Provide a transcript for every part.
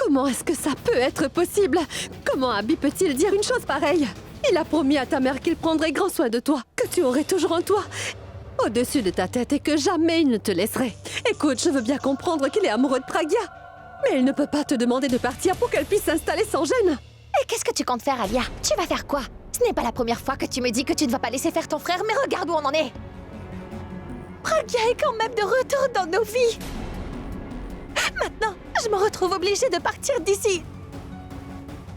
Comment est-ce que ça peut être possible? Comment Abby peut-il dire une chose pareille? Il a promis à ta mère qu'il prendrait grand soin de toi, que tu aurais toujours en toi, au-dessus de ta tête et que jamais il ne te laisserait. Écoute, je veux bien comprendre qu'il est amoureux de Pragya, mais il ne peut pas te demander de partir pour qu'elle puisse s'installer sans gêne. Et qu'est-ce que tu comptes faire, Alia? Tu vas faire quoi? Ce n'est pas la première fois que tu me dis que tu ne vas pas laisser faire ton frère, mais regarde où on en est! Pragya est quand même de retour dans nos vies! Maintenant, je me retrouve obligée de partir d'ici!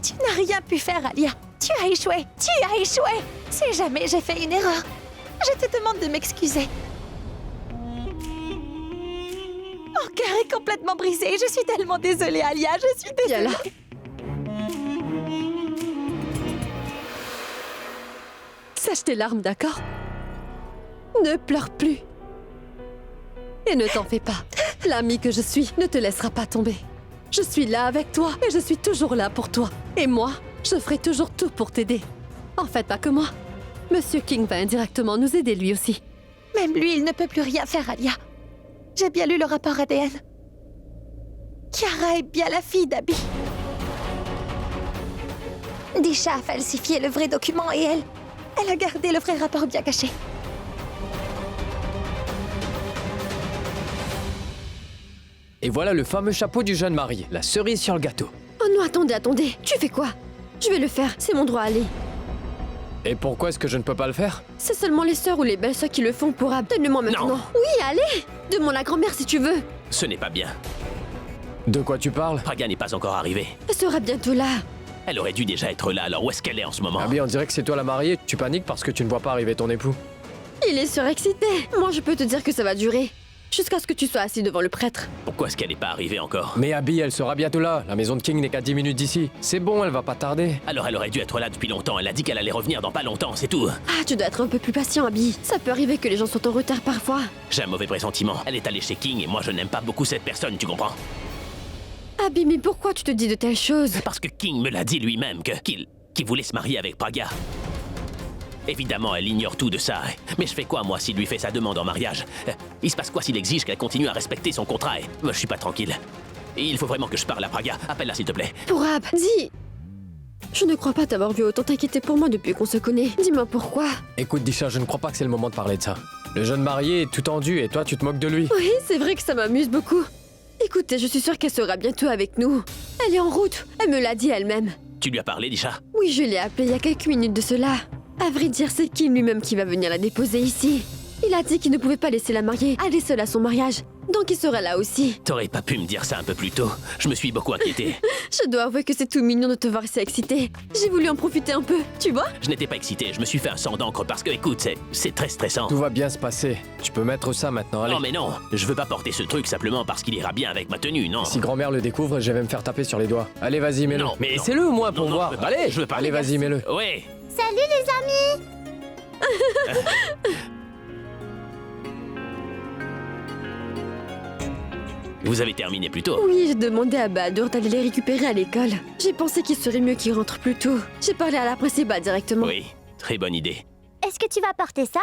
Tu n'as rien pu faire, Alia! Tu as échoué! Tu as échoué! Si jamais j'ai fait une erreur, je te demande de m'excuser. Mon cœur est complètement brisé. Je suis tellement désolée, Alia. Je suis désolée. Viens là. Sèche tes larmes, d'accord? Ne pleure plus. Et ne t'en fais pas. L'amie que je suis ne te laissera pas tomber. Je suis là avec toi et je suis toujours là pour toi. Et moi, je ferai toujours tout pour t'aider. En fait, pas que moi. Monsieur King va indirectement nous aider lui aussi. Même lui, il ne peut plus rien faire, Alia. J'ai bien lu le rapport ADN. Kiara est bien la fille d'Abby. Disha a falsifié le vrai document et elle a gardé le vrai rapport bien caché. Et voilà le fameux chapeau du jeune marié, la cerise sur le gâteau. Oh non, attendez. Tu fais quoi? Je vais le faire, c'est mon droit, allez. Et pourquoi est-ce que je ne peux pas le faire? C'est seulement les sœurs ou les belles-sœurs qui le font pour Ab. Donne-le-moi maintenant. Non. Oui, allez. Demande la grand-mère si tu veux. Ce n'est pas bien. De quoi tu parles? Pragya n'est pas encore arrivée. Elle sera bientôt là. Elle aurait dû déjà être là, alors où est-ce qu'elle est en ce moment? Abby, on dirait que c'est toi la mariée, tu paniques parce que tu ne vois pas arriver ton époux. Il est surexcité. Moi, je peux te dire que ça va durer. Jusqu'à ce que tu sois assis devant le prêtre. Pourquoi est-ce qu'elle n'est pas arrivée encore? Mais Abby, elle sera bientôt là. La maison de King n'est qu'à 10 minutes d'ici. C'est bon, elle va pas tarder. Alors elle aurait dû être là depuis longtemps. Elle a dit qu'elle allait revenir dans pas longtemps, c'est tout. Ah, tu dois être un peu plus patient, Abby. Ça peut arriver que les gens sont en retard parfois. J'ai un mauvais pressentiment. Elle est allée chez King et moi je n'aime pas beaucoup cette personne, tu comprends? Abby, mais pourquoi tu te dis de telles choses? Parce que King me l'a dit lui-même qu'il voulait se marier avec Pragya. Évidemment, elle ignore tout de ça. Mais je fais quoi, moi, s'il lui fait sa demande en mariage? Il se passe quoi s'il exige qu'elle continue à respecter son contrat? Moi, je suis pas tranquille. Il faut vraiment que je parle à Pragya. Appelle-la, s'il te plaît. Pour Ab, dis... Je ne crois pas t'avoir vu autant t'inquiéter pour moi depuis qu'on se connaît. Dis-moi pourquoi. Écoute, Disha, je ne crois pas que c'est le moment de parler de ça. Le jeune marié est tout tendu et toi, tu te moques de lui. Oui, c'est vrai que ça m'amuse beaucoup. Écoutez, je suis sûre qu'elle sera bientôt avec nous. Elle est en route. Elle me l'a dit elle-même. Tu lui as parlé, Disha? Oui, je l'ai appelée il y a quelques minutes de cela. À vrai dire, c'est Kim lui-même qui va venir la déposer ici. Il a dit qu'il ne pouvait pas laisser la mariée aller seule à son mariage. Donc il sera là aussi. T'aurais pas pu me dire ça un peu plus tôt. Je me suis beaucoup inquiété. Je dois avouer que c'est tout mignon de te voir si excitée. J'ai voulu en profiter un peu, tu vois? Je n'étais pas excité. Je me suis fait un sang d'encre parce que, écoute, c'est très stressant. Tout va bien se passer. Tu peux mettre ça maintenant, allez. Non, mais non. Je veux pas porter ce truc simplement parce qu'il ira bien avec ma tenue, non. Si grand-mère le découvre, je vais me faire taper sur les doigts. Allez, vas-y, mets-le. Non, Mais non. essaie-le au moins pour Non, non, voir. je veux pas. Allez, Je veux pas. Allez, vas-y, mets-le. Ouais. Salut les amis! Vous avez terminé plus tôt. Oui, j'ai demandé à Bahadur d'aller les récupérer à l'école. J'ai pensé qu'il serait mieux qu'ils rentrent plus tôt. J'ai parlé à la principale directement. Oui, très bonne idée. Est-ce que tu vas porter ça?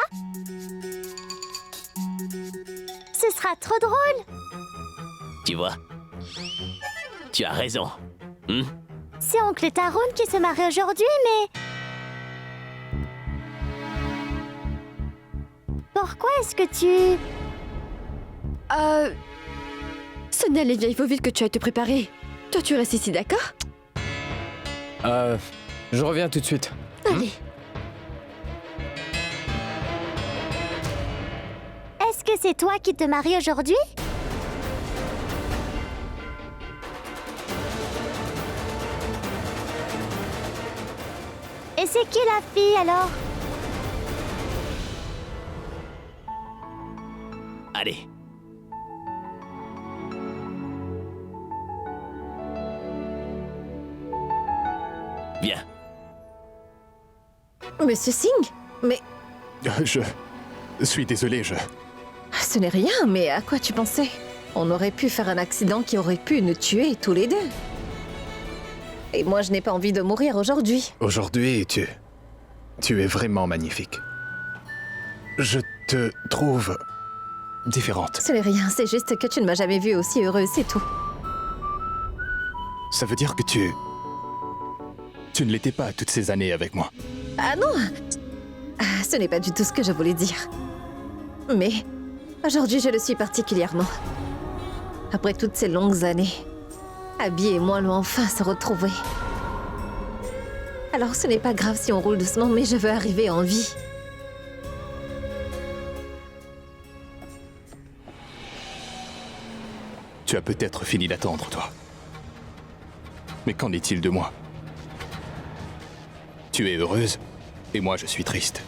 Ce sera trop drôle. Tu vois? Tu as raison. Hmm? C'est oncle Tarun qui se marie aujourd'hui, mais... Pourquoi est-ce que tu... Sonia, les vieilles, il faut vite que tu ailles te préparer. Toi, tu restes ici, d'accord? Je reviens tout de suite. Allez. Est-ce que c'est toi qui te maries aujourd'hui? Et c'est qui la fille alors? Allez. Viens. Monsieur Singh? Mais Je suis désolé, ce n'est rien, mais à quoi tu pensais? On aurait pu faire un accident qui aurait pu nous tuer tous les deux. Et moi, je n'ai pas envie de mourir aujourd'hui. Aujourd'hui, tu es vraiment magnifique. Je te trouve différente. Ce n'est rien, c'est juste que tu ne m'as jamais vue aussi heureuse, c'est tout. Ça veut dire que tu... Tu ne l'étais pas toutes ces années avec moi. Ah non, ce n'est pas du tout ce que je voulais dire. Mais aujourd'hui, je le suis particulièrement. Après toutes ces longues années, Abby et moi allons enfin se retrouver. Alors ce n'est pas grave si on roule doucement, mais je veux arriver en vie. Tu as peut-être fini d'attendre, toi. Mais qu'en est-il de moi? Tu es heureuse, et moi je suis triste.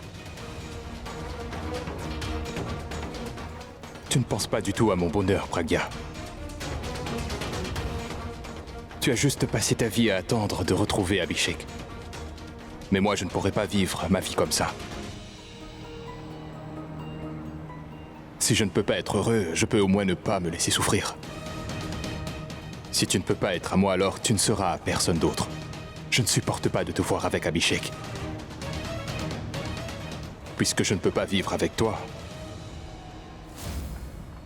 Tu ne penses pas du tout à mon bonheur, Pragya. Tu as juste passé ta vie à attendre de retrouver Abhishek. Mais moi, je ne pourrais pas vivre ma vie comme ça. Si je ne peux pas être heureux, je peux au moins ne pas me laisser souffrir. Si tu ne peux pas être à moi, alors tu ne seras à personne d'autre. Je ne supporte pas de te voir avec Abhishek. Puisque je ne peux pas vivre avec toi,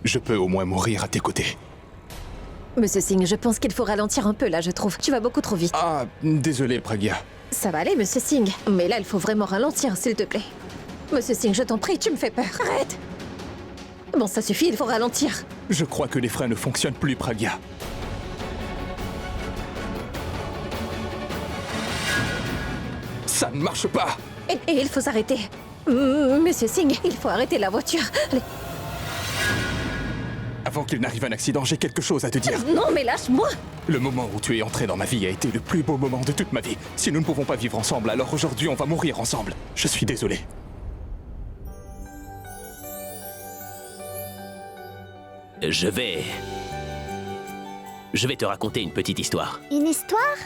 je peux au moins mourir à tes côtés. Monsieur Singh, je pense qu'il faut ralentir un peu là, je trouve. Tu vas beaucoup trop vite. Ah, désolé, Pragya. Ça va aller, Monsieur Singh. Mais là, il faut vraiment ralentir, s'il te plaît. Monsieur Singh, je t'en prie, tu me fais peur. Arrête! Bon, ça suffit, il faut ralentir. Je crois que les freins ne fonctionnent plus, Pragya. Ça ne marche pas! Et il faut s'arrêter. Monsieur Singh, il faut arrêter la voiture. Allez. Avant qu'il n'arrive un accident, j'ai quelque chose à te dire. Non, mais lâche-moi! Le moment où tu es entré dans ma vie a été le plus beau moment de toute ma vie. Si nous ne pouvons pas vivre ensemble, alors aujourd'hui on va mourir ensemble. Je suis désolé. Je vais te raconter une petite histoire. Une histoire?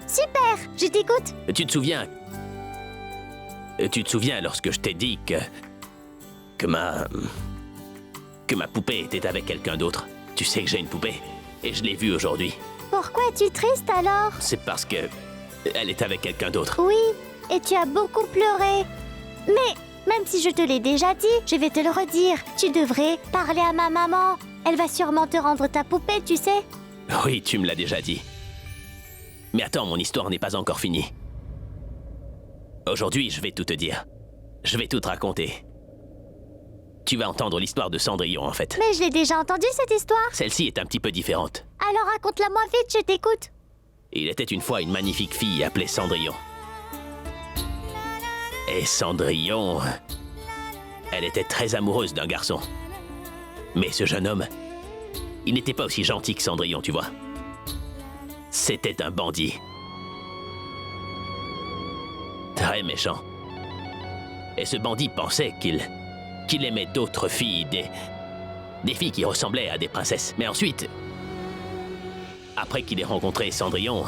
Super, je t'écoute. Tu te souviens lorsque je t'ai dit que ma poupée était avec quelqu'un d'autre? Tu sais que j'ai une poupée et je l'ai vue aujourd'hui. Pourquoi es-tu triste alors? C'est parce que elle est avec quelqu'un d'autre. Oui, et tu as beaucoup pleuré. Mais même si je te l'ai déjà dit, je vais te le redire. Tu devrais parler à ma maman. Elle va sûrement te rendre ta poupée, tu sais. Oui, tu me l'as déjà dit. Mais attends, mon histoire n'est pas encore finie. Aujourd'hui, je vais tout te dire. Je vais tout te raconter. Tu vas entendre l'histoire de Cendrillon, en fait. Mais je l'ai déjà entendu cette histoire. Celle-ci est un petit peu différente. Alors raconte-la moi vite, je t'écoute. Il était une fois une magnifique fille appelée Cendrillon. Et Cendrillon... elle était très amoureuse d'un garçon. Mais ce jeune homme, il n'était pas aussi gentil que Cendrillon, tu vois. C'était un bandit. Très méchant. Et ce bandit pensait qu'il aimait d'autres filles, des filles qui ressemblaient à des princesses. Mais ensuite, après qu'il ait rencontré Cendrillon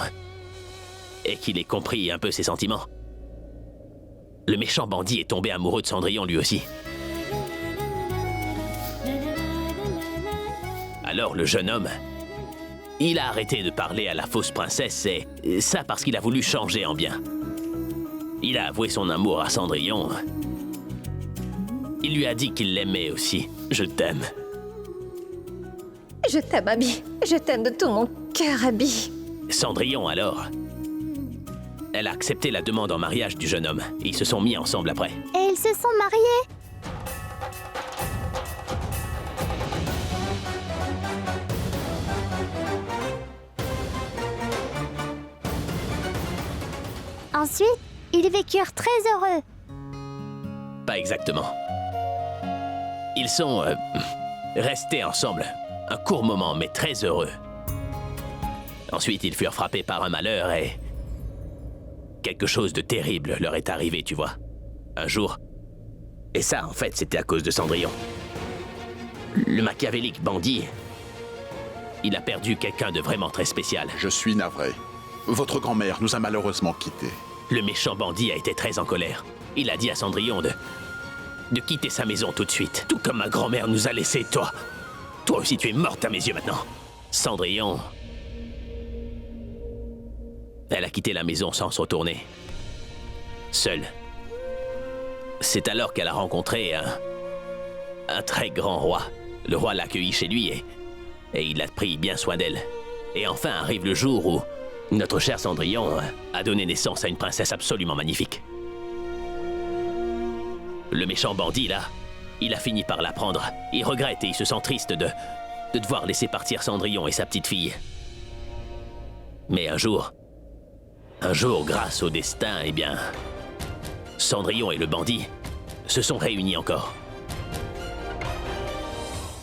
et qu'il ait compris un peu ses sentiments, le méchant bandit est tombé amoureux de Cendrillon lui aussi. Alors le jeune homme, il a arrêté de parler à la fausse princesse et ça parce qu'il a voulu changer en bien. Il a avoué son amour à Cendrillon. Il lui a dit qu'il l'aimait aussi. Je t'aime. Je t'aime, Abby. Je t'aime de tout mon cœur, Abby. Cendrillon, alors, elle a accepté la demande en mariage du jeune homme. Et ils se sont mis ensemble après. Et ils se sont mariés. Ensuite, ils vécurent très heureux. Pas exactement. Ils sont restés ensemble un court moment, mais très heureux. Ensuite, ils furent frappés par un malheur et... quelque chose de terrible leur est arrivé, tu vois. Un jour. Et ça, en fait, c'était à cause de Cendrillon. Le machiavélique bandit... il a perdu quelqu'un de vraiment très spécial. Je suis navré. Votre grand-mère nous a malheureusement quittés. Le méchant bandit a été très en colère. Il a dit à Cendrillon de quitter sa maison tout de suite. Tout comme ma grand-mère nous a laissés, toi. Toi aussi, tu es morte à mes yeux maintenant. Cendrillon... elle a quitté la maison sans se retourner. Seule. C'est alors qu'elle a rencontré un très grand roi. Le roi l'a accueillie chez lui et il a pris bien soin d'elle. Et enfin arrive le jour Notre cher Cendrillon a donné naissance à une princesse absolument magnifique. Le méchant bandit, là, il a fini par la prendre. Il regrette et il se sent triste de devoir laisser partir Cendrillon et sa petite fille. Mais un jour, grâce au destin, eh bien, Cendrillon et le bandit se sont réunis encore.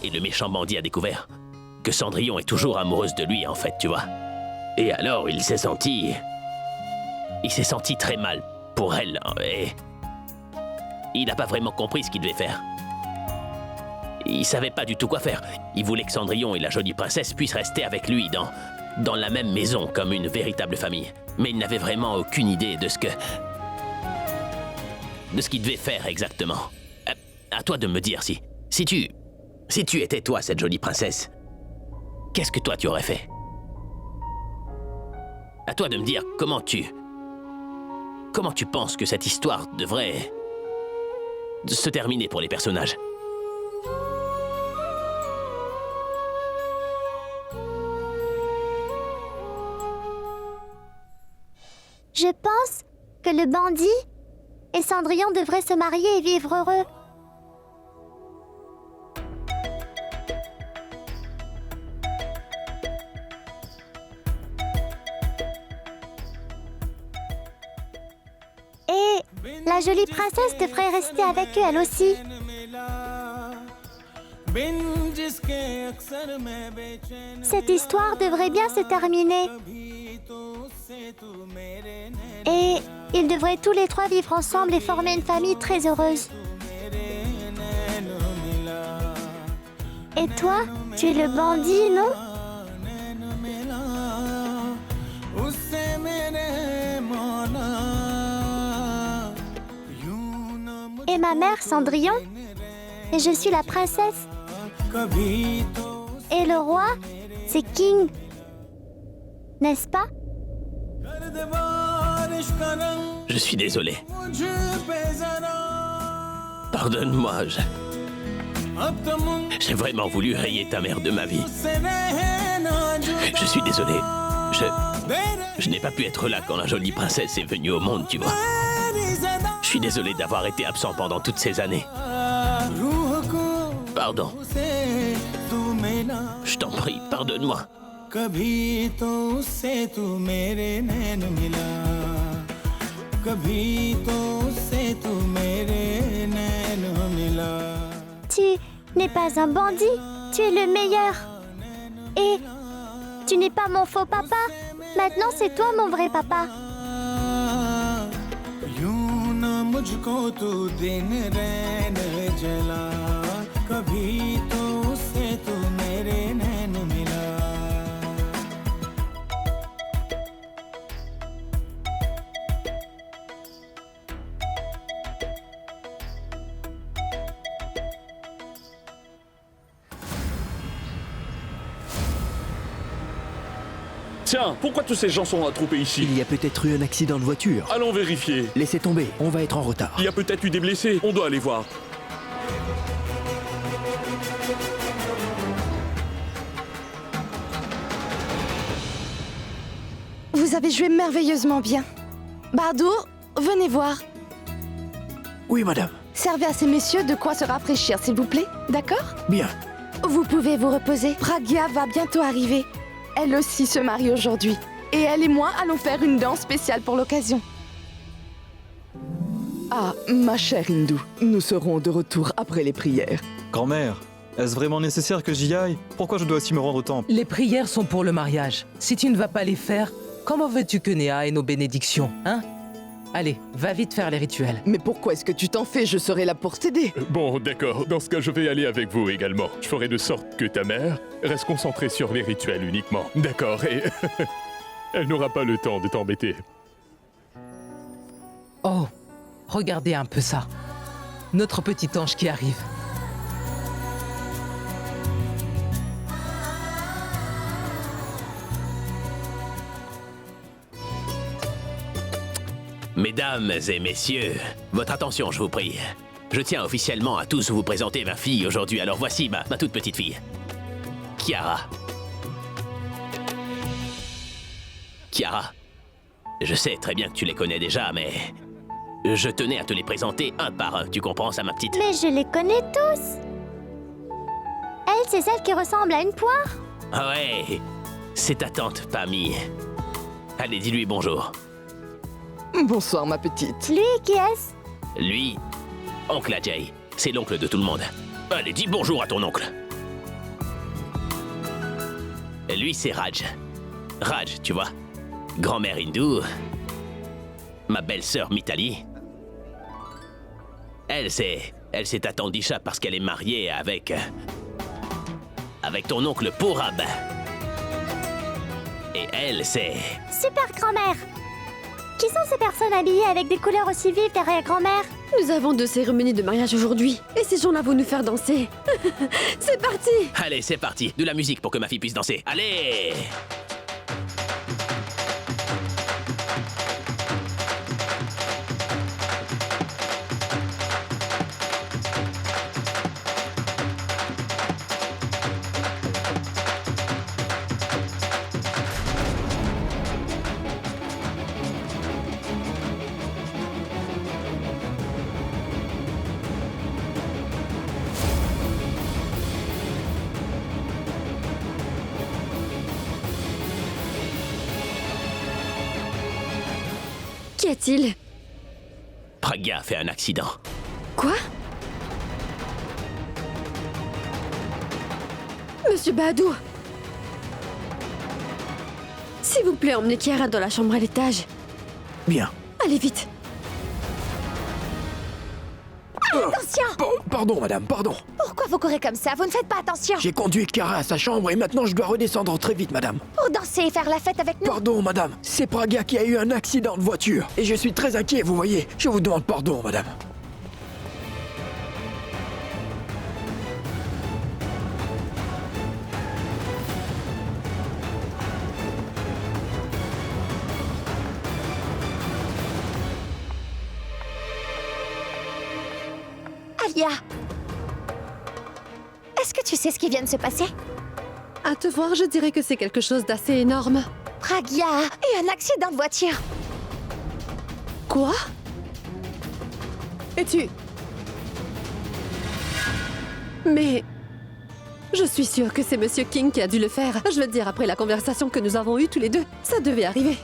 Et le méchant bandit a découvert que Cendrillon est toujours amoureuse de lui, en fait, tu vois. Et alors, il s'est senti très mal pour elle, et il n'a pas vraiment compris ce qu'il devait faire. Il savait pas du tout quoi faire. Il voulait que Cendrillon et la jolie princesse puissent rester avec lui dans la même maison, comme une véritable famille. Mais il n'avait vraiment aucune idée de ce qu'il devait faire exactement. À toi de me dire si tu étais toi, cette jolie princesse, qu'est-ce que toi tu aurais fait? À toi de me dire comment tu penses que cette histoire devrait se terminer pour les personnages. Je pense que le bandit et Cendrillon devraient se marier et vivre heureux. Et la jolie princesse devrait rester avec eux, elle aussi. Cette histoire devrait bien se terminer. Et ils devraient tous les trois vivre ensemble et former une famille très heureuse. Et toi, tu es le bandit, non? Et ma mère, Cendrillon, et je suis la princesse. Et le roi, c'est King. N'est-ce pas? Je suis désolé. Pardonne-moi, j'ai vraiment voulu rayer ta mère de ma vie. Je suis désolé. Je n'ai pas pu être là quand la jolie princesse est venue au monde, tu vois. Je suis désolé d'avoir été absent pendant toutes ces années. Pardon. Je t'en prie, pardonne-moi. Tu n'es pas un bandit, tu es le meilleur. Et tu n'es pas mon faux papa. Maintenant, c'est toi mon vrai papa. Tiens, pourquoi tous ces gens sont attroupés ici? Il y a peut-être eu un accident de voiture. Allons vérifier. Laissez tomber, on va être en retard. Il y a peut-être eu des blessés. On doit aller voir. Vous avez joué merveilleusement bien. Bardour, venez voir. Oui, madame. Servez à ces messieurs de quoi se rafraîchir, s'il vous plaît, d'accord? Bien. Vous pouvez vous reposer. Pragya va bientôt arriver. Elle aussi se marie aujourd'hui. Et elle et moi allons faire une danse spéciale pour l'occasion. Ah, ma chère Hindu, nous serons de retour après les prières. Grand-mère, est-ce vraiment nécessaire que j'y aille? Pourquoi je dois aussi me rendre au temple? Les prières sont pour le mariage. Si tu ne vas pas les faire, comment veux-tu que Néa ait nos bénédictions, hein? Allez, va vite faire les rituels. Mais pourquoi est-ce que tu t'en fais? Je serai là pour t'aider. Bon, d'accord. Dans ce cas, je vais aller avec vous également. Je ferai de sorte que ta mère reste concentrée sur les rituels uniquement. D'accord, et elle n'aura pas le temps de t'embêter. Oh, regardez un peu ça. Notre petit ange qui arrive. Mesdames et messieurs, votre attention, je vous prie. Je tiens officiellement à tous vous présenter ma fille aujourd'hui. Alors voici ma toute petite fille, Kiara. Kiara, je sais très bien que tu les connais déjà, mais je tenais à te les présenter un par un. Tu comprends ça, ma petite? Mais je les connais tous. Elle, c'est celle qui ressemble à une poire. Ah ouais, c'est ta tante, Pammy. Allez, dis-lui bonjour. Bonsoir, ma petite. Lui, qui est-ce? Lui, oncle Ajay. C'est l'oncle de tout le monde. Allez, dis bonjour à ton oncle. Et lui, c'est Raj. Raj, tu vois. Grand-mère hindoue. Ma belle-sœur Mitali. Elle, c'est ta tante Disha parce qu'elle est mariée avec ton oncle Purab. Et elle, c'est... Super grand-mère. Qui sont ces personnes habillées avec des couleurs aussi vives derrière grand-mère? Nous avons 2 cérémonies de mariage aujourd'hui. Et ces gens-là vont nous faire danser. C'est parti! Allez, c'est parti. De la musique pour que ma fille puisse danser. Allez! Qu'y a-t-il? Pragya a fait un accident. Quoi? Monsieur Bahadur! S'il vous plaît, emmenez Kiara dans la chambre à l'étage. Bien. Allez vite! Attention! Pardon, madame, pardon. Pourquoi vous courez comme ça? Vous ne faites pas attention! J'ai conduit Kiara à sa chambre et maintenant je dois redescendre très vite, madame. Pour danser et faire la fête avec nous! Pardon, madame. C'est Pragya qui a eu un accident de voiture. Et je suis très inquiet, vous voyez. Je vous demande pardon, madame. Alia! Est-ce que tu sais ce qui vient de se passer? À te voir, je dirais que c'est quelque chose d'assez énorme. Pragya a eu un accident de voiture! Quoi? Et tu... Mais... Je suis sûre que c'est Monsieur King qui a dû le faire. Je veux dire, après la conversation que nous avons eue tous les deux, ça devait arriver.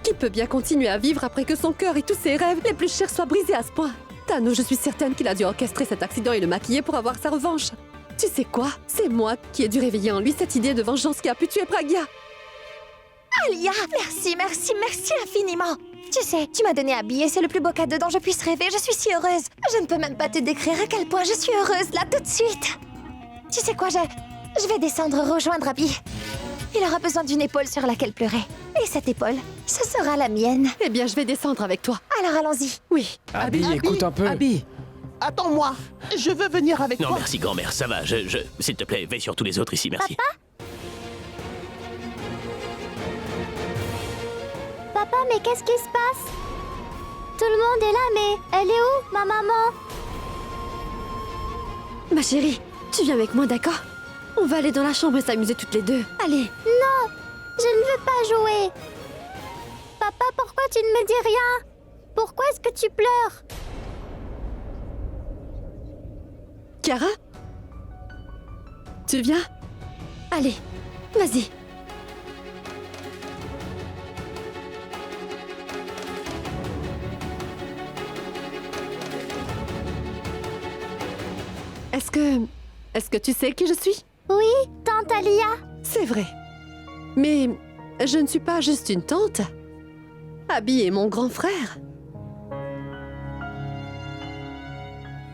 Qui peut bien continuer à vivre après que son cœur et tous ses rêves les plus chers soient brisés à ce point? Tano, je suis certaine qu'il a dû orchestrer cet accident et le maquiller pour avoir sa revanche. Tu sais quoi? C'est moi qui ai dû réveiller en lui cette idée de vengeance qui a pu tuer Pragya. Alia! Merci, merci, merci infiniment! Tu sais, tu m'as donné un billet, c'est le plus beau cadeau dont je puisse rêver, je suis si heureuse! Je ne peux même pas te décrire à quel point je suis heureuse, là, tout de suite! Tu sais quoi, je vais descendre rejoindre Abby. Il aura besoin d'une épaule sur laquelle pleurer. Et cette épaule, ce sera la mienne. Eh bien, je vais descendre avec toi. Alors allons-y. Oui. Abby, écoute un peu. Abby! Attends-moi, je veux venir avec Non, toi. merci, grand-mère, ça va. S'il te plaît, veille sur tous les autres ici, merci. Papa, mais qu'est-ce qui se passe? Tout le monde est là, mais elle est où, ma maman? Ma chérie, tu viens avec moi, d'accord? On va aller dans la chambre et s'amuser toutes les deux. Allez. Non, je ne veux pas jouer. Papa, pourquoi tu ne me dis rien? Pourquoi est-ce que tu pleures? Kiara? Tu viens? Allez, vas-y. Est-ce que tu sais qui je suis? Oui, tante Alia. C'est vrai. Mais je ne suis pas juste une tante. Abby est mon grand frère.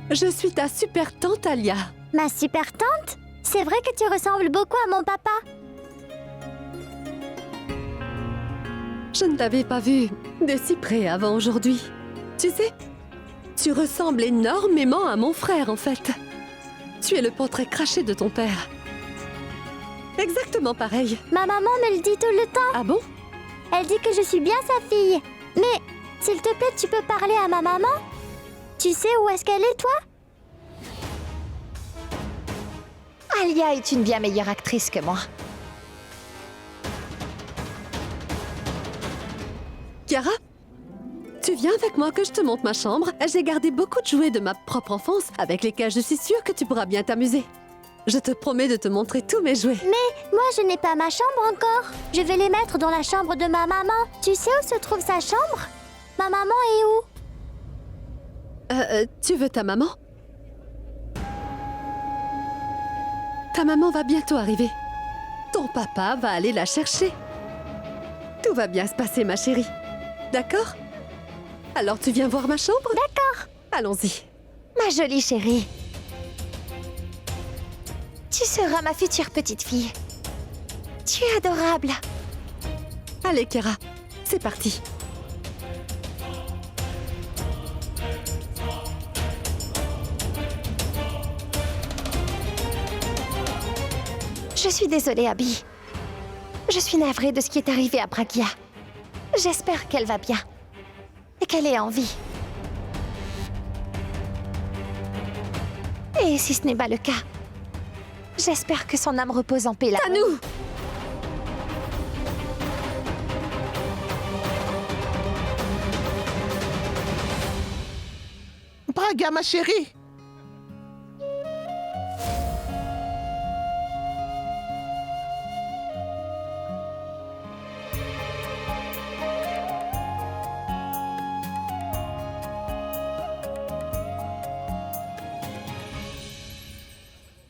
Je suis ta super tante Alia. Ma super tante? C'est vrai que tu ressembles beaucoup à mon papa. Je ne t'avais pas vu de si près avant aujourd'hui. Tu sais, tu ressembles énormément à mon frère en fait. Tu es le portrait craché de ton père. Exactement pareil. Ma maman me le dit tout le temps. Ah bon? Elle dit que je suis bien sa fille. Mais, s'il te plaît, tu peux parler à ma maman? Tu sais où est-ce qu'elle est, toi? Alia est une bien meilleure actrice que moi. Kiara, tu viens avec moi que je te montre ma chambre. J'ai gardé beaucoup de jouets de ma propre enfance avec lesquels je suis sûre que tu pourras bien t'amuser. Je te promets de te montrer tous mes jouets. Mais moi, je n'ai pas ma chambre encore. Je vais les mettre dans la chambre de ma maman. Tu sais où se trouve sa chambre? Ma maman est où? Tu veux ta maman? Ta maman va bientôt arriver. Ton papa va aller la chercher. Tout va bien se passer, ma chérie. D'accord? Alors tu viens voir ma chambre? D'accord. Allons-y. Ma jolie chérie. Tu seras ma future petite fille. Tu es adorable. Allez, Kiara, c'est parti. Je suis désolée, Abby. Je suis navrée de ce qui est arrivé à Pragya. J'espère qu'elle va bien. Et qu'elle est en vie. Et si ce n'est pas le cas, j'espère que son âme repose en paix là. À nous! Pragya, ma chérie.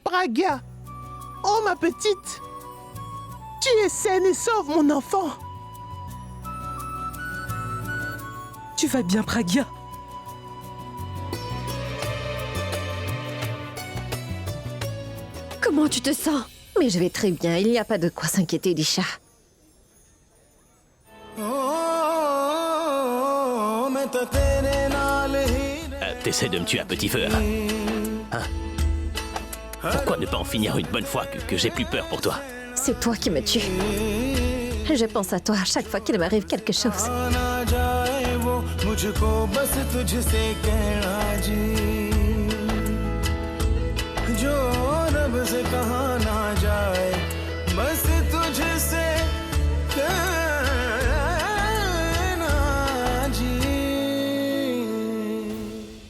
Pragya. Oh, ma petite. Tu es saine et sauve, mon enfant. Tu vas bien, Pragya? Comment tu te sens? Mais je vais très bien, il n'y a pas de quoi s'inquiéter, Disha. T'essaies de me tuer à petit feu, hein? Pourquoi ne pas en finir une bonne fois que j'ai plus peur pour toi? C'est toi qui me tues. Je pense à toi à chaque fois qu'il m'arrive quelque chose.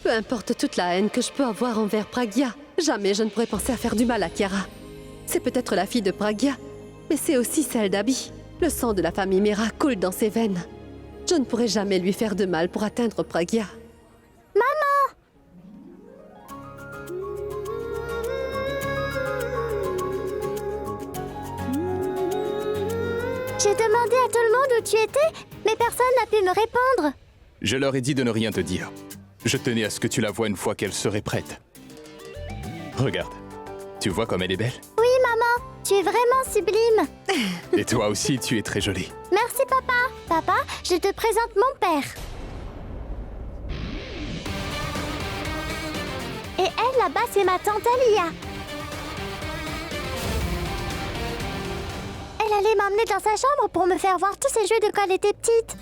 Peu importe toute la haine que je peux avoir envers Pragya, jamais je ne pourrais penser à faire du mal à Kiara. C'est peut-être la fille de Pragya, mais c'est aussi celle d'Abby. Le sang de la famille Mira coule dans ses veines. Je ne pourrais jamais lui faire de mal pour atteindre Pragya. Maman! J'ai demandé à tout le monde où tu étais, mais personne n'a pu me répondre. Je leur ai dit de ne rien te dire. Je tenais à ce que tu la vois une fois qu'elle serait prête. Regarde. Tu vois comme elle est belle? Oui, maman. Tu es vraiment sublime. Et toi aussi, tu es très jolie. Merci, papa. Papa, je te présente mon père. Et elle, là-bas, c'est ma tante Alia. Elle allait m'emmener dans sa chambre pour me faire voir tous ses jeux de quand elle était petite.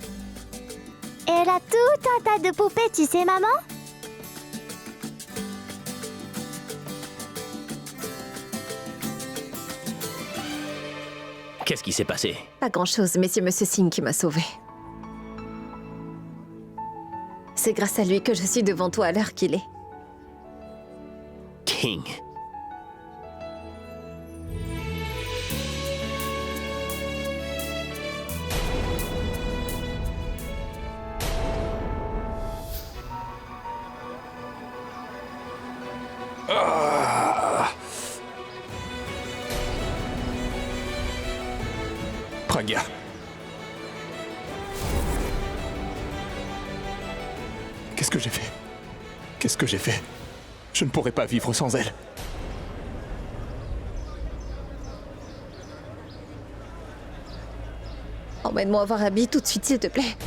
Et elle a tout un tas de poupées, tu sais, maman? Qu'est-ce qui s'est passé? Pas grand-chose, mais c'est Monsieur Singh qui m'a sauvée. C'est grâce à lui que je suis devant toi à l'heure qu'il est. King. Pragya. Qu'est-ce que j'ai fait? Qu'est-ce que j'ai fait? Je ne pourrais pas vivre sans elle. Emmène-moi voir Abby tout de suite, s'il te plaît.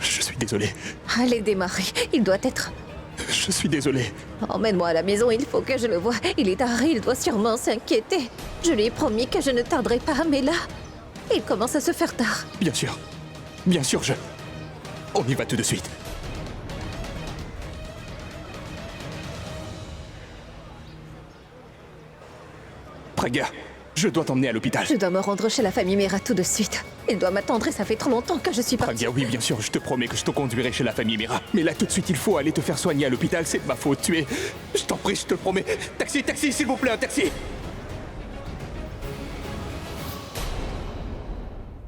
Je suis désolé. Allez, démarrer. Il doit être... Je suis désolé. Emmène-moi à la maison, il faut que je le voie. Il est tard, il doit sûrement s'inquiéter. Je lui ai promis que je ne tarderai pas, mais là, il commence à se faire tard. Bien sûr. Bien sûr, On y va tout de suite. Pragya, Je dois t'emmener à l'hôpital. Je dois me rendre chez la famille Mira tout de suite. Il doit m'attendre et ça fait trop longtemps que je suis partie. Pragia, oui, bien sûr, je te promets que je te conduirai chez la famille Mira. Mais là, tout de suite, il faut aller te faire soigner à l'hôpital, c'est de ma faute. Tu es... Je t'en prie, je te le promets. Taxi, taxi, s'il vous plaît, un taxi.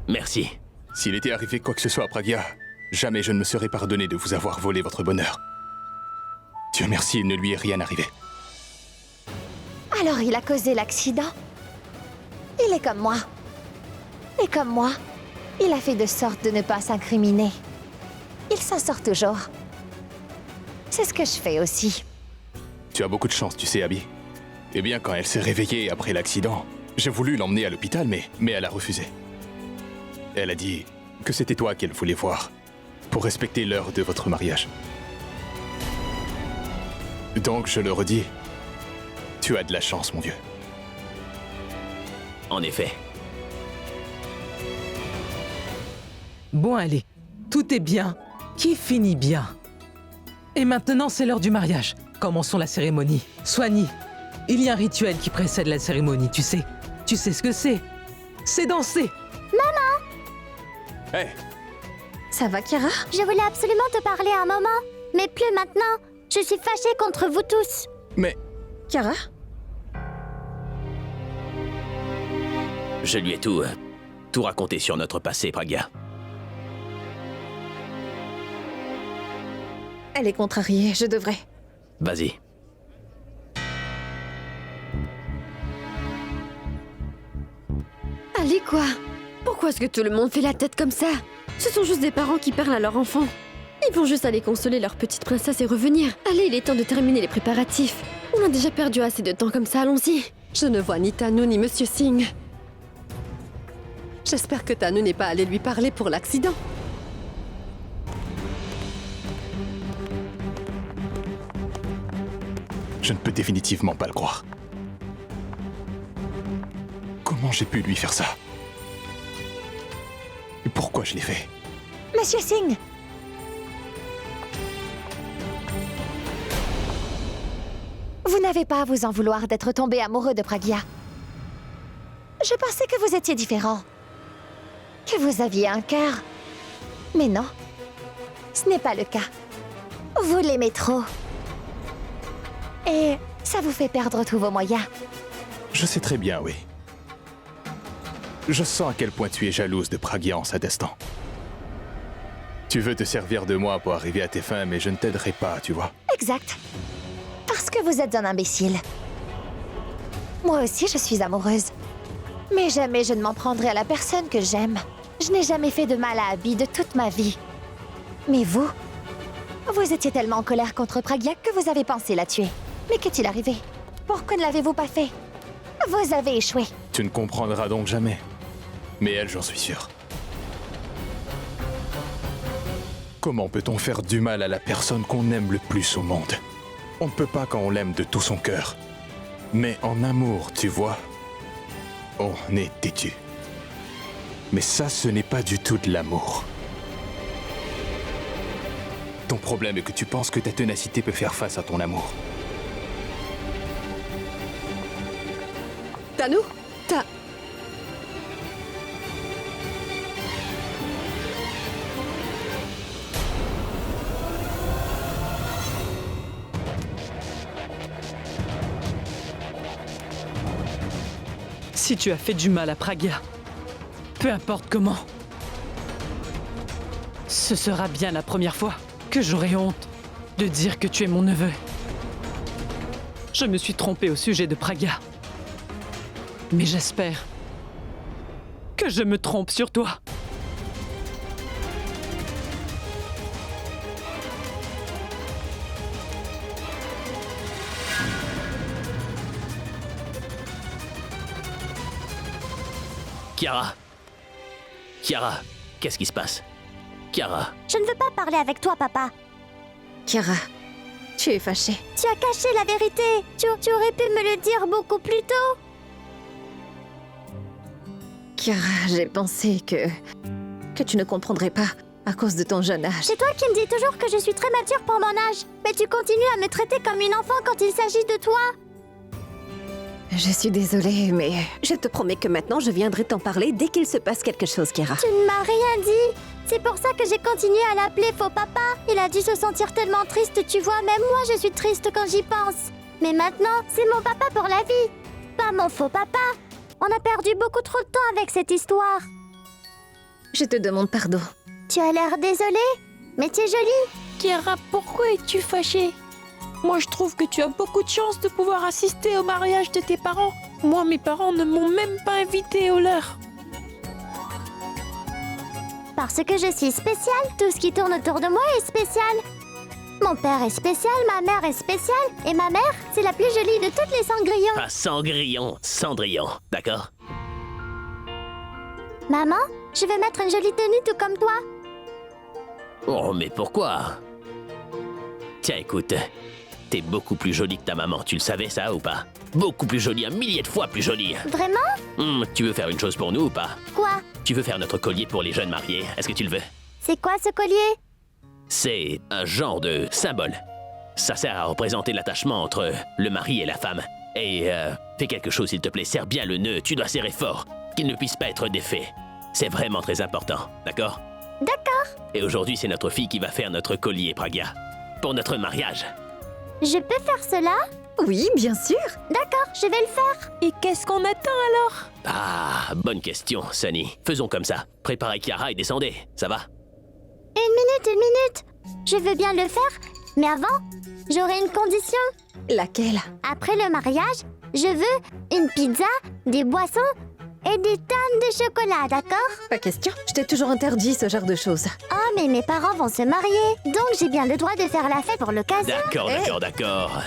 Merci. S'il était arrivé quoi que ce soit à Pragia, jamais je ne me serais pardonné de vous avoir volé votre bonheur. Dieu merci, il ne lui est rien arrivé. Alors il a causé l'accident? Il est comme moi. Et comme moi, il a fait de sorte de ne pas s'incriminer. Il s'en sort toujours. C'est ce que je fais aussi. Tu as beaucoup de chance, tu sais, Abby. Eh bien, quand elle s'est réveillée après l'accident, j'ai voulu l'emmener à l'hôpital, mais elle a refusé. Elle a dit que c'était toi qu'elle voulait voir, pour respecter l'heure de votre mariage. Donc, je le redis, tu as de la chance, mon vieux. En effet. Bon, allez, tout est bien, qui finit bien. Et maintenant, c'est l'heure du mariage. Commençons la cérémonie. Soigny, il y a un rituel qui précède la cérémonie, tu sais. Tu sais ce que c'est. C'est danser. Maman! Hé! Ça va, Kiara? Je voulais absolument te parler un moment, mais plus maintenant. Je suis fâchée contre vous tous. Mais... Kiara? Je lui ai tout raconté sur notre passé, Pragia. Elle est contrariée, je devrais. Vas-y. Allez, quoi? Pourquoi est-ce que tout le monde fait la tête comme ça? Ce sont juste des parents qui parlent à leur enfant. Ils vont juste aller consoler leur petite princesse et revenir. Allez, il est temps de terminer les préparatifs. On a déjà perdu assez de temps comme ça, allons-y. Je ne vois ni Tanu ni Monsieur Singh. J'espère que Tanu n'est pas allé lui parler pour l'accident. Je ne peux définitivement pas le croire. Comment j'ai pu lui faire ça? Et pourquoi je l'ai fait? Monsieur Singh! Vous n'avez pas à vous en vouloir d'être tombé amoureux de Pragia. Je pensais que vous étiez différent. Que vous aviez un cœur. Mais non, ce n'est pas le cas. Vous l'aimez trop. Et ça vous fait perdre tous vos moyens. Je sais très bien, oui. Je sens à quel point tu es jalouse de Pragia en cet instant. Tu veux te servir de moi pour arriver à tes fins, mais je ne t'aiderai pas, tu vois. Exact. Parce que vous êtes un imbécile. Moi aussi, je suis amoureuse. Mais jamais je ne m'en prendrai à la personne que j'aime. Je n'ai jamais fait de mal à Abby de toute ma vie. Mais vous étiez tellement en colère contre Pragia que vous avez pensé la tuer. Mais qu'est-il arrivé? Pourquoi ne l'avez-vous pas fait? Vous avez échoué. Tu ne comprendras donc jamais. Mais elle, j'en suis sûr. Comment peut-on faire du mal à la personne qu'on aime le plus au monde? On ne peut pas quand on l'aime de tout son cœur. Mais en amour, tu vois, on est têtu. Mais ça, ce n'est pas du tout de l'amour. Ton problème est que tu penses que ta ténacité peut faire face à ton amour. Tanu, Si tu as fait du mal à Pragia, peu importe comment, ce sera bien la première fois que j'aurai honte de dire que tu es mon neveu. Je me suis trompée au sujet de Pragia. Mais j'espère que je me trompe sur toi. Kiara! Kiara, qu'est-ce qui se passe? Kiara! Je ne veux pas parler avec toi, papa. Kiara, tu es fâchée. Tu as caché la vérité. Tu aurais pu me le dire beaucoup plus tôt. Kiara, j'ai pensé que tu ne comprendrais pas à cause de ton jeune âge. C'est toi qui me dis toujours que je suis très mature pour mon âge. Mais tu continues à me traiter comme une enfant quand il s'agit de toi. Je suis désolée, mais je te promets que maintenant je viendrai t'en parler dès qu'il se passe quelque chose, Kiara. Tu ne m'as rien dit. C'est pour ça que j'ai continué à l'appeler faux papa. Il a dû se sentir tellement triste, tu vois. Même moi, je suis triste quand j'y pense. Mais maintenant, c'est mon papa pour la vie. Pas mon faux papa. On a perdu beaucoup trop de temps avec cette histoire. Je te demande pardon. Tu as l'air désolée, mais tu es jolie. Kiara, pourquoi es-tu fâchée? Moi, je trouve que tu as beaucoup de chance de pouvoir assister au mariage de tes parents. Moi, mes parents ne m'ont même pas invitée au leur. Parce que je suis spéciale. Tout ce qui tourne autour de moi est spécial. Mon père est spécial, ma mère est spéciale. Et ma mère, c'est la plus jolie de toutes les Cendrillon. Pas Cendrillon, Cendrillon, d'accord? Maman, je vais mettre une jolie tenue tout comme toi. Oh, mais pourquoi? Tiens, écoute, t'es beaucoup plus jolie que ta maman, tu le savais ça ou pas? Beaucoup plus jolie, 1 millier de fois plus jolie. Vraiment? Tu veux faire une chose pour nous ou pas? Quoi? Tu veux faire notre collier pour les jeunes mariés, est-ce que tu le veux? C'est quoi ce collier? C'est un genre de symbole. Ça sert à représenter l'attachement entre le mari et la femme. Et fais quelque chose s'il te plaît, serre bien le nœud, tu dois serrer fort, qu'il ne puisse pas être défait. C'est vraiment très important, d'accord? D'accord. Et aujourd'hui, c'est notre fille qui va faire notre collier, Pragya, pour notre mariage. Je peux faire cela? Oui, bien sûr. D'accord, je vais le faire. Et qu'est-ce qu'on attend alors? Ah, bonne question, Sunny. Faisons comme ça. Préparez Kiara et descendez, ça va? Une minute. Je veux bien le faire, mais avant, j'aurai une condition. Laquelle? Après le mariage, je veux une pizza, des boissons et des tonnes de chocolat, d'accord? Pas question. Je t'ai toujours interdit ce genre de choses. Oh, mais mes parents vont se marier, donc j'ai bien le droit de faire la fête pour l'occasion. D'accord.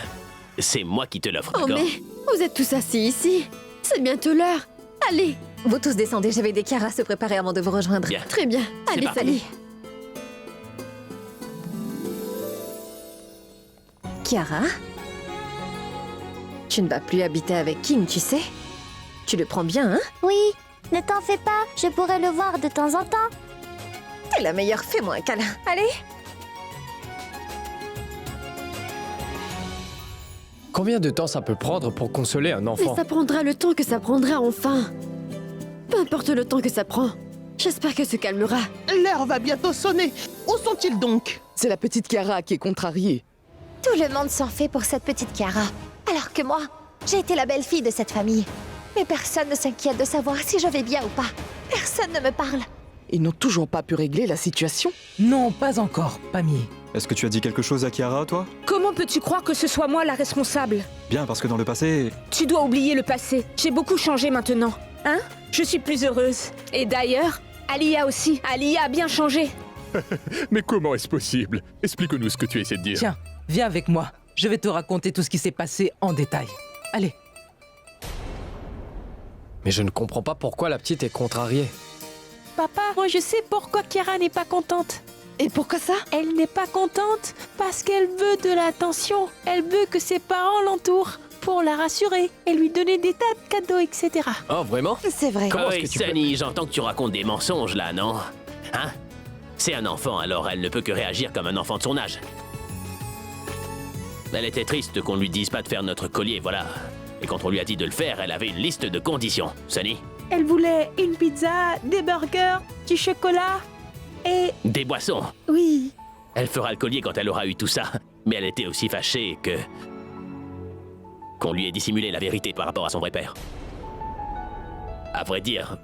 C'est moi qui te l'offre, Oh, d'accord? mais vous êtes tous assis ici. C'est bientôt l'heure. Allez, vous tous descendez, je vais aider Kiara à se préparer avant de vous rejoindre. Bien. Très bien. C'est Allez, parti. salut. Kiara, tu ne vas plus habiter avec King, tu sais? Tu le prends bien, hein? Oui, ne t'en fais pas, je pourrai le voir de temps en temps. T'es la meilleure, fais-moi un câlin. Allez. Combien de temps ça peut prendre pour consoler un enfant? Mais ça prendra le temps que ça prendra enfin. Peu importe le temps que ça prend. J'espère que se calmera. L'heure va bientôt sonner. Où sont-ils donc? C'est la petite Kiara qui est contrariée. Tout le monde s'en fait pour cette petite Kiara. Alors que moi, j'ai été la belle-fille de cette famille. Mais personne ne s'inquiète de savoir si je vais bien ou pas. Personne ne me parle. Ils n'ont toujours pas pu régler la situation. Non, pas encore, Pamie. Est-ce que tu as dit quelque chose à Kiara, toi? Comment peux-tu croire que ce soit moi la responsable? Bien, parce que dans le passé... Tu dois oublier le passé. J'ai beaucoup changé maintenant. Hein? Je suis plus heureuse. Et d'ailleurs, Alia aussi. Alia a bien changé. Mais comment est-ce possible? Explique-nous ce que tu essaies de dire. Tiens, viens avec moi. Je vais te raconter tout ce qui s'est passé en détail. Allez. Mais je ne comprends pas pourquoi la petite est contrariée. Papa, moi je sais pourquoi Kiara n'est pas contente. Et pourquoi ça? Elle n'est pas contente parce qu'elle veut de l'attention. Elle veut que ses parents l'entourent pour la rassurer et lui donner des tas de cadeaux, etc. Oh, vraiment? C'est vrai. Comment Oui, est-ce que tu peux... Sunny, j'entends que tu racontes des mensonges là, non? Hein? C'est un enfant, alors elle ne peut que réagir comme un enfant de son âge. Elle était triste qu'on lui dise pas de faire notre collier, voilà. Et quand on lui a dit de le faire, elle avait une liste de conditions. Sunny? Elle voulait une pizza, des burgers, du chocolat et... Des boissons. Oui. Elle fera le collier quand elle aura eu tout ça. Mais elle était aussi fâchée qu'on lui ait dissimulé la vérité par rapport à son vrai père. À vrai dire,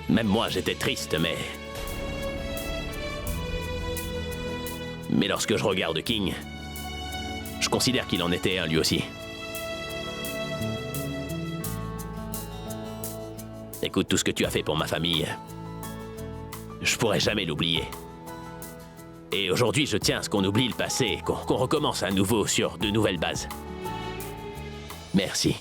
même moi j'étais triste, mais lorsque je regarde King, je considère qu'il en était un lui aussi. Écoute, tout ce que tu as fait pour ma famille, je pourrais jamais l'oublier. Et aujourd'hui, je tiens à ce qu'on oublie le passé, qu'on recommence à nouveau sur de nouvelles bases. Merci.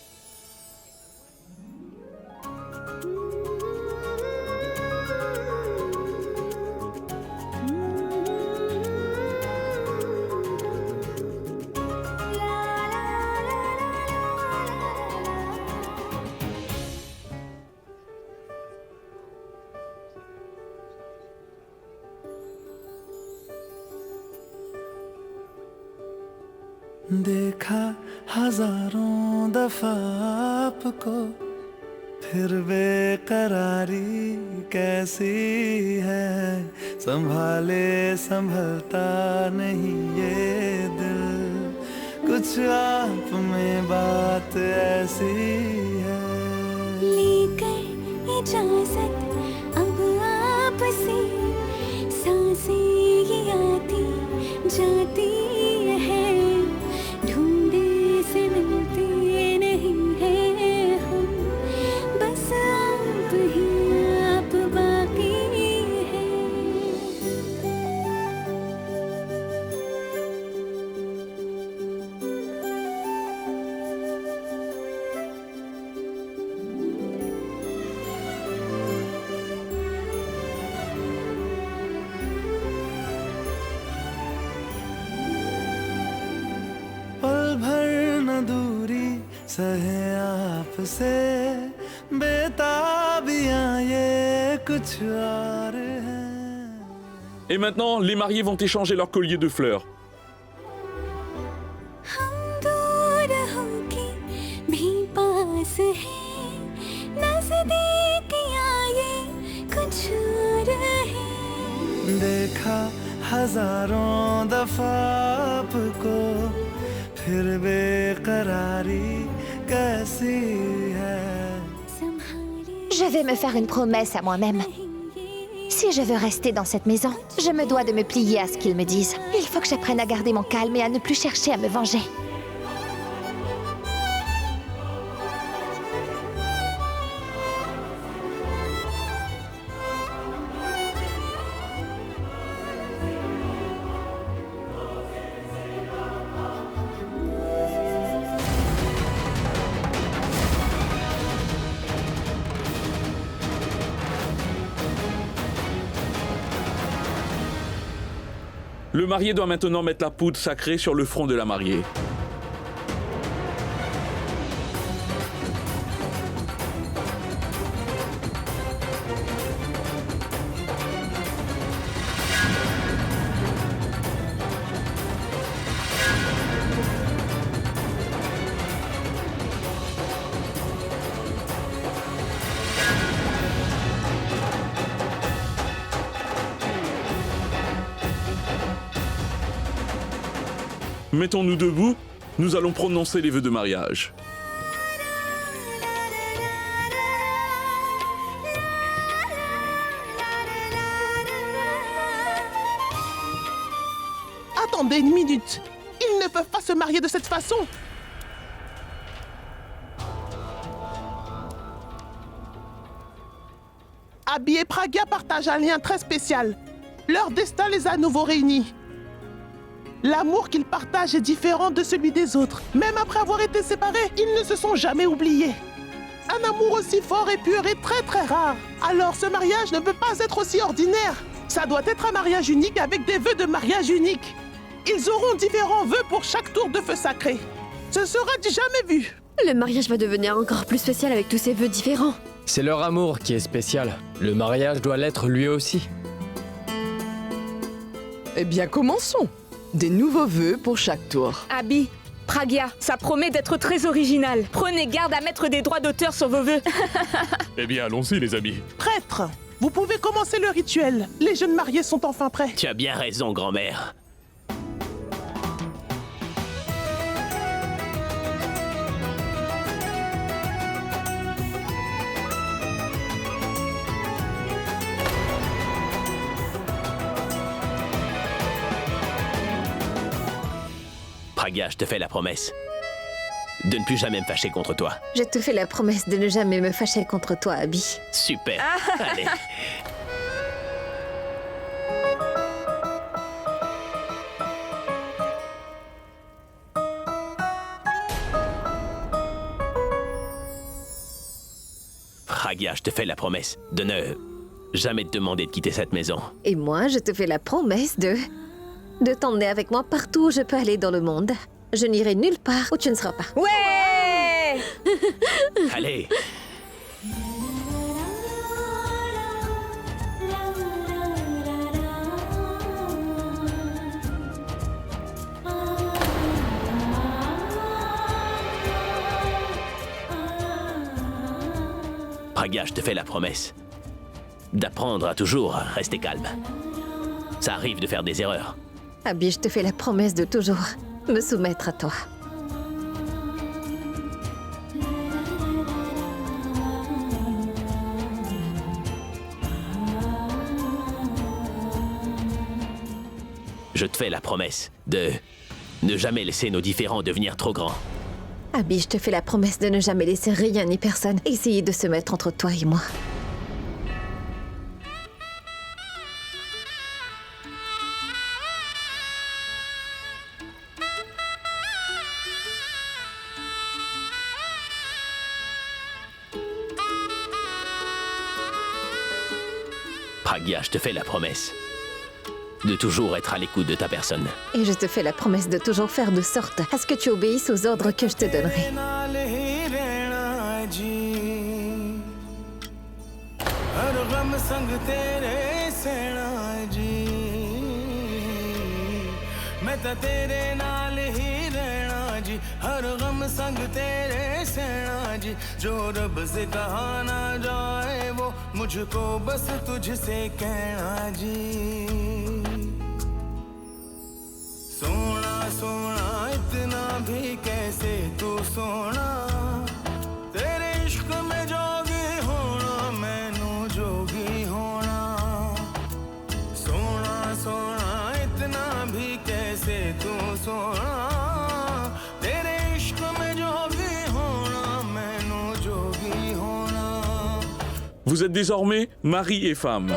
देखा हजारों दफा आपको फिर बेकरारी कैसी है संभाले संभलता नहीं ये दिल कुछ आप में बात ऐसी है लेकर इजाजत अब आपसे सांसें ये आती जाती है ढूंढे से मिलते नहीं है हम बस आप ही आप बाकी है पल भर न दूरी सहे आपसे बेताबियां ये कुछ और है Et maintenant, les mariés vont échanger leur collier de fleurs. हम दूर होके भी पास हैं नजदीकियां ये कुछ और है देखा हजारों दफा आपको फिर बेकरारी कैसी है Je vais me faire une promesse à moi-même. Si je veux rester dans cette maison, je me dois de me plier à ce qu'ils me disent. Il faut que j'apprenne à garder mon calme et à ne plus chercher à me venger. Le marié doit maintenant mettre la poudre sacrée sur le front de la mariée. Mettons-nous debout, nous allons prononcer les vœux de mariage. Attendez une minute. Ils ne peuvent pas se marier de cette façon. Abby et Pragya partagent un lien très spécial. Leur destin les a à nouveau réunis. L'amour qu'ils partagent est différent de celui des autres. Même après avoir été séparés, ils ne se sont jamais oubliés. Un amour aussi fort et pur est très très rare. Alors ce mariage ne peut pas être aussi ordinaire. Ça doit être un mariage unique avec des vœux de mariage unique. Ils auront différents vœux pour chaque tour de feu sacré. Ce sera du jamais vu. Le mariage va devenir encore plus spécial avec tous ces vœux différents. C'est leur amour qui est spécial. Le mariage doit l'être lui aussi. Eh bien, commençons. Des nouveaux vœux pour chaque tour. Abby, Pragya, ça promet d'être très original. Prenez garde à mettre des droits d'auteur sur vos vœux. Eh bien, allons-y, les amis. Prêtre, vous pouvez commencer le rituel. Les jeunes mariés sont enfin prêts. Tu as bien raison, grand-mère. Pragya, je te fais la promesse de ne plus jamais me fâcher contre toi. Je te fais la promesse de ne jamais me fâcher contre toi, Abby. Super. Allez. Pragya, je te fais la promesse de ne jamais te demander de quitter cette maison. Et moi, je te fais la promesse de t'emmener avec moi partout où je peux aller dans le monde. Je n'irai nulle part où tu ne seras pas. Ouais. Allez. Pragya, je te fais la promesse d'apprendre à toujours rester calme. Ça arrive de faire des erreurs. Abby, je te fais la promesse de toujours me soumettre à toi. Je te fais la promesse de ne jamais laisser nos différends devenir trop grands. Abby, je te fais la promesse de ne jamais laisser rien ni personne essayer de se mettre entre toi et moi. Pragya, je te fais la promesse de toujours être à l'écoute de ta personne. Et je te fais la promesse de toujours faire de sorte à ce que tu obéisses aux ordres que je te donnerai. हर गम संग तेरे सेना जी जो रब से कहा ना जाए वो मुझको बस तुझसे कहना जी सोना सोना इतना भी कैसे तू सोना तेरे इश्क में जोगी होना मैनू जोगी होना सोना सोना इतना भी कैसे तू सोना Vous êtes désormais mari et femme.